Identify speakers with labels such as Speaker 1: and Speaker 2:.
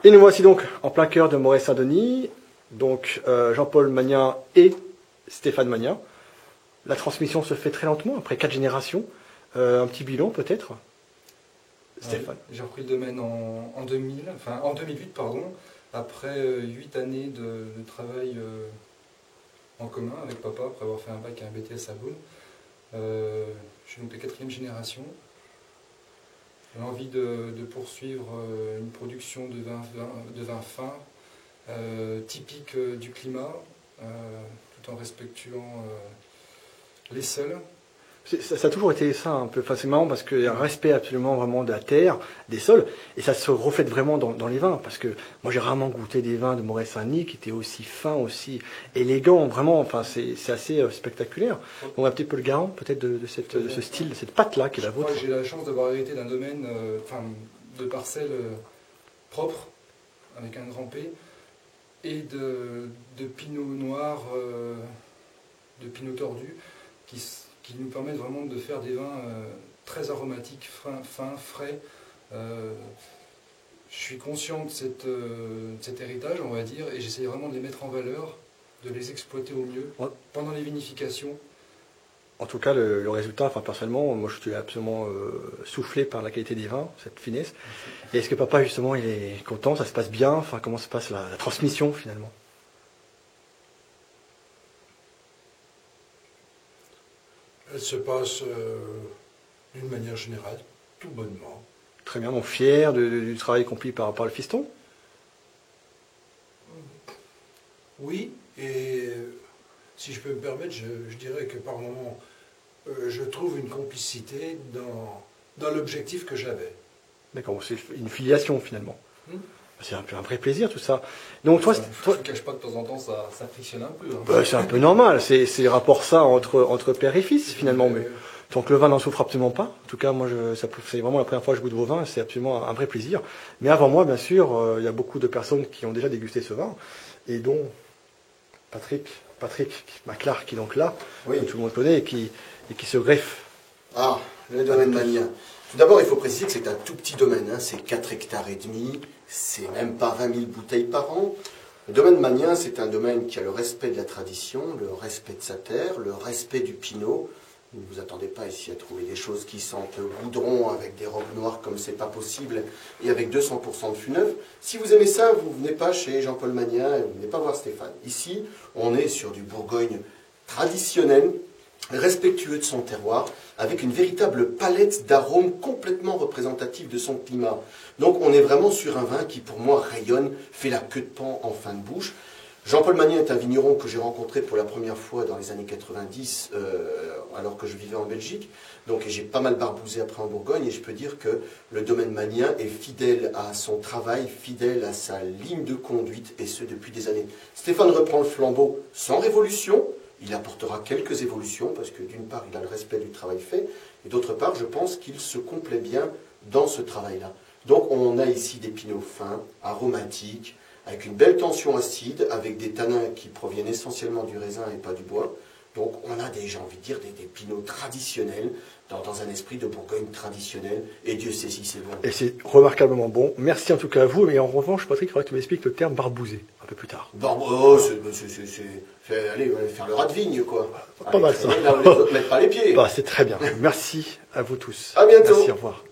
Speaker 1: Et nous voici donc en plein cœur de Moret-Saint-Denis, donc Jean-Paul Magnien et Stéphane Magnien. La transmission se fait très lentement, après 4 générations. Un petit bilan peut-être, Stéphane.
Speaker 2: J'ai repris le domaine en 2008, pardon, après 8 années de travail en commun avec papa, après avoir fait un bac et un BTS à Beaune. Je suis donc de 4e génération. J'ai envie de poursuivre une production de vin fin, typique du climat, tout en respectuant les sols.
Speaker 1: Ça a toujours été ça un peu, enfin, c'est marrant parce qu'il y a un respect absolument vraiment de la terre, des sols, et ça se reflète vraiment dans les vins, parce que moi j'ai rarement goûté des vins de Moret-Saint-Denis qui étaient aussi fins, aussi élégants, vraiment, enfin c'est assez spectaculaire. On a un petit peu le garant peut-être de ce style, de cette patte-là qui est la vôtre.
Speaker 2: Moi j'ai la chance d'avoir hérité d'un domaine, de parcelles propres, avec un grand P, et de pinot noir, de pinot tordu, qui nous permettent vraiment de faire des vins très aromatiques, fins, frais. Je suis conscient de cet héritage, on va dire, et j'essaie vraiment de les mettre en valeur, de les exploiter au mieux pendant les vinifications.
Speaker 1: En tout cas, le résultat, enfin personnellement, moi je suis absolument soufflé par la qualité des vins, cette finesse. Et est-ce que papa justement il est content, ça se passe bien, enfin comment se passe la transmission finalement?
Speaker 3: Elle se passe d'une manière générale, tout bonnement.
Speaker 1: Très bien, donc fier du travail accompli par le fiston?
Speaker 3: Oui, et si je peux me permettre, je dirais que par moments, je trouve une complicité dans l'objectif que j'avais.
Speaker 1: D'accord, c'est une filiation finalement. C'est un vrai plaisir tout ça. Donc toi,
Speaker 2: je ne cache pas que de temps en temps ça frictionne un peu. Hein.
Speaker 1: Bah, c'est un peu normal, c'est le rapport ça entre père et fils finalement. Mais tant que le vin n'en souffre absolument pas, en tout cas moi c'est vraiment la première fois que je goûte vos vins, c'est absolument un vrai plaisir. Mais avant moi bien sûr, il y a beaucoup de personnes qui ont déjà dégusté ce vin, et dont Patrick Maclar qui est donc là,
Speaker 4: oui,
Speaker 1: que tout le monde connaît et qui se greffe.
Speaker 4: Ah, le domaine Magnien. Tout d'abord, il faut préciser que c'est un tout petit domaine, hein. C'est 4 hectares et demi, c'est même pas 20 000 bouteilles par an. Le domaine Magnien, c'est un domaine qui a le respect de la tradition, le respect de sa terre, le respect du pinot. Ne vous attendez pas ici à trouver des choses qui sentent goudron avec des robes noires comme c'est pas possible et avec 200% de fût neuf. Si vous aimez ça, vous venez pas chez Jean-Paul Magnien et vous venez pas voir Stéphane. Ici, on est sur du Bourgogne traditionnel, respectueux de son terroir, avec une véritable palette d'arômes complètement représentative de son climat. Donc on est vraiment sur un vin qui pour moi rayonne, fait la queue de paon en fin de bouche. Jean-Paul Magnien est un vigneron que j'ai rencontré pour la première fois dans les années 90, alors que je vivais en Belgique. Donc j'ai pas mal barbousé après en Bourgogne, et je peux dire que le domaine Magnien est fidèle à son travail, fidèle à sa ligne de conduite, et ce depuis des années. Stéphane reprend le flambeau sans révolution. Il apportera quelques évolutions, parce que d'une part, il a le respect du travail fait, et d'autre part, je pense qu'il se complaît bien dans ce travail-là. Donc on a ici des pinots fins, aromatiques, avec une belle tension acide, avec des tanins qui proviennent essentiellement du raisin et pas du bois. Donc on a j'ai envie de dire, des pinots traditionnels, dans un esprit de Bourgogne traditionnel, et Dieu sait si c'est bon.
Speaker 1: Et c'est remarquablement bon. Merci en tout cas à vous, mais en revanche, Patrick, il faudrait que tu m'expliques le terme barbousé, un peu plus tard.
Speaker 4: Allez, on va faire le rat de vigne, quoi.
Speaker 1: Pas mal ça.
Speaker 4: Là, on ne met pas les pieds.
Speaker 1: Bah, c'est très bien. Merci à vous tous.
Speaker 4: À bientôt.
Speaker 1: Merci, au revoir.